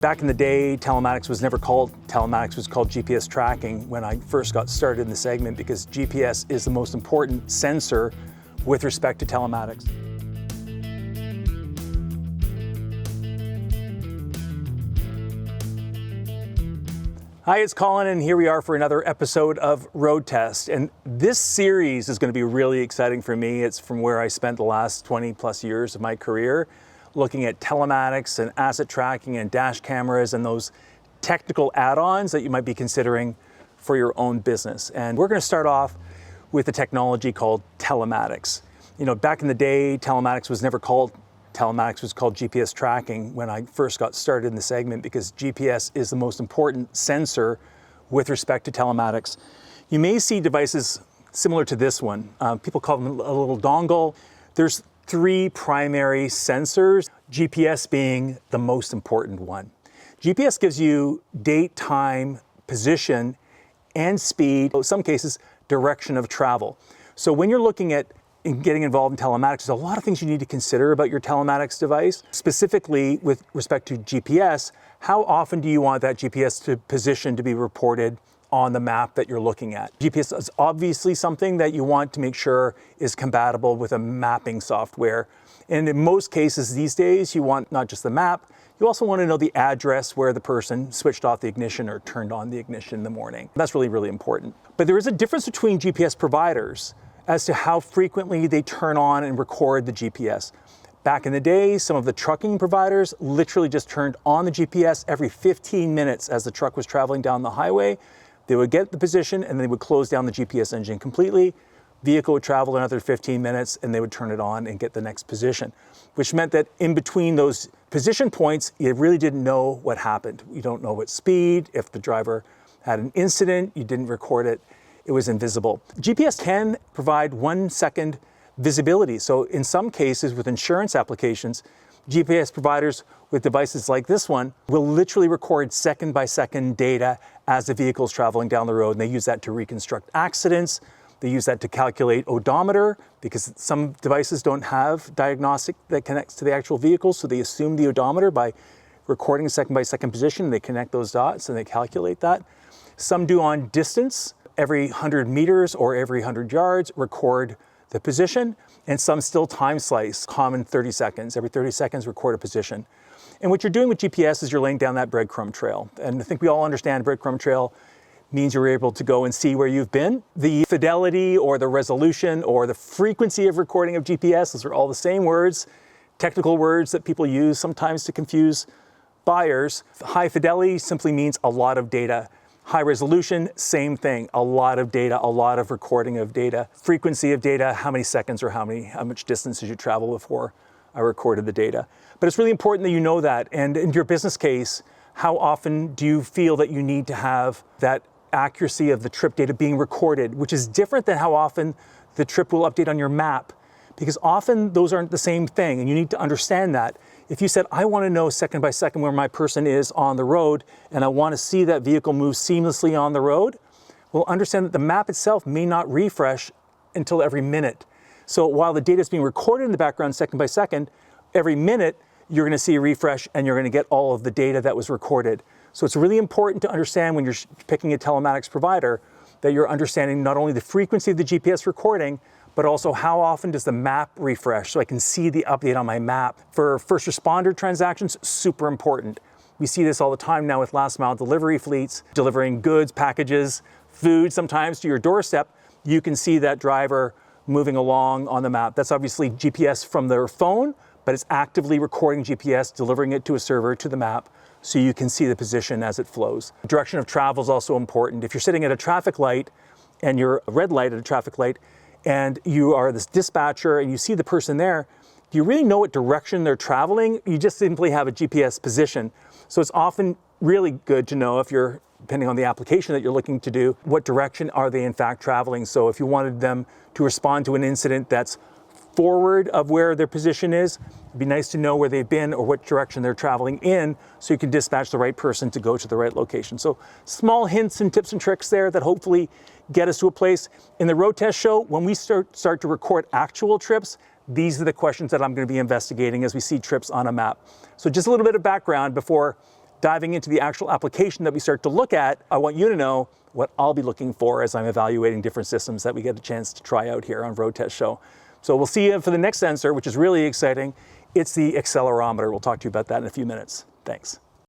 Back in the day, telematics was never called telematics, it was called GPS tracking when I first got started in the segment, because GPS is the most important sensor with respect to telematics. Hi, it's Colin, and here we are for another episode of Road Test. And this series is going to be really exciting for me. It's from where I spent the last 20 plus years of my career, looking at telematics and asset tracking and dash cameras and those technical add-ons that you might be considering for your own business. And we're going to start off with a technology called telematics. You know, back in the day, telematics was never called telematics, it was called GPS tracking when I first got started in the segment, because GPS is the most important sensor with respect to telematics. You may see devices similar to this one. People call them a little dongle. There's three primary sensors, GPS being the most important one. GPS gives you date, time, position, and speed, in some cases, direction of travel. So when you're looking at getting involved in telematics, there's a lot of things you need to consider about your telematics device. Specifically with respect to GPS, how often do you want that GPS position to be reported on the map that you're looking at? GPS is obviously something that you want to make sure is compatible with a mapping software. And in most cases these days, you want not just the map, you also want to know the address where the person switched off the ignition or turned on the ignition in the morning. That's really, really important. But there is a difference between GPS providers as to how frequently they turn on and record the GPS. Back in the day, some of the trucking providers literally just turned on the GPS every 15 minutes as the truck was traveling down the highway. They would get the position and they would close down the GPS engine completely. Vehicle would travel another 15 minutes and they would turn it on and get the next position, which meant that in between those position points, you really didn't know what happened. You don't know what speed, if the driver had an incident, you didn't record it. It was invisible. GPS can provide 1 second visibility. So in some cases with insurance applications, GPS providers with devices like this one will literally record second by second data as the vehicle is traveling down the road. And they use that to reconstruct accidents. They use that to calculate odometer, because some devices don't have diagnostic that connects to the actual vehicle. So they assume the odometer by recording a second by second position. They connect those dots and they calculate that. Some do on distance. Every 100 meters or every 100 yards, record the position, and some still time slice, common 30 seconds. Every 30 seconds, record a position. And what you're doing with GPS is you're laying down that breadcrumb trail. And I think we all understand breadcrumb trail means you're able to go and see where you've been. The fidelity or the resolution or the frequency of recording of GPS, those are all the same words, technical words that people use sometimes to confuse buyers. High fidelity simply means a lot of data. High resolution, same thing, a lot of data, a lot of recording of data. Frequency of data, how many seconds or how much distance did you travel before I recorded the data. But it's really important that you know that. And in your business case, how often do you feel that you need to have that accuracy of the trip data being recorded, which is different than how often the trip will update on your map, because often those aren't the same thing, and you need to understand that. If you said, I want to know second by second where my person is on the road, and I want to see that vehicle move seamlessly on the road, well, understand that the map itself may not refresh until every minute. So while the data is being recorded in the background second by second, every minute you're going to see a refresh and you're going to get all of the data that was recorded. So it's really important to understand when you're picking a telematics provider that you're understanding not only the frequency of the GPS recording, but also how often does the map refresh so I can see the update on my map. For first responder transactions, super important. We see this all the time now with last mile delivery fleets, delivering goods, packages, food sometimes to your doorstep. You can see that driver moving along on the map. That's obviously GPS from their phone, but it's actively recording GPS, delivering it to a server to the map so you can see the position as it flows. Direction of travel is also important. If you're sitting at a traffic light and you're a red light at a traffic light, and you are this dispatcher and you see the person there, do you really know what direction they're traveling? You just simply have a GPS position. So it's often really good to know, if you're, depending on the application that you're looking to do, what direction are they in fact traveling. So if you wanted them to respond to an incident that's forward of where their position is, it'd be nice to know where they've been or what direction they're traveling in so you can dispatch the right person to go to the right location. So small hints and tips and tricks there that hopefully get us to a place. In the Road Test show, when we start to record actual trips, these are the questions that I'm going to be investigating as we see trips on a map. So just a little bit of background before diving into the actual application that we start to look at, I want you to know what I'll be looking for as I'm evaluating different systems that we get a chance to try out here on Road Test Show. So we'll see you for the next sensor, which is really exciting. It's the accelerometer. We'll talk to you about that in a few minutes. Thanks.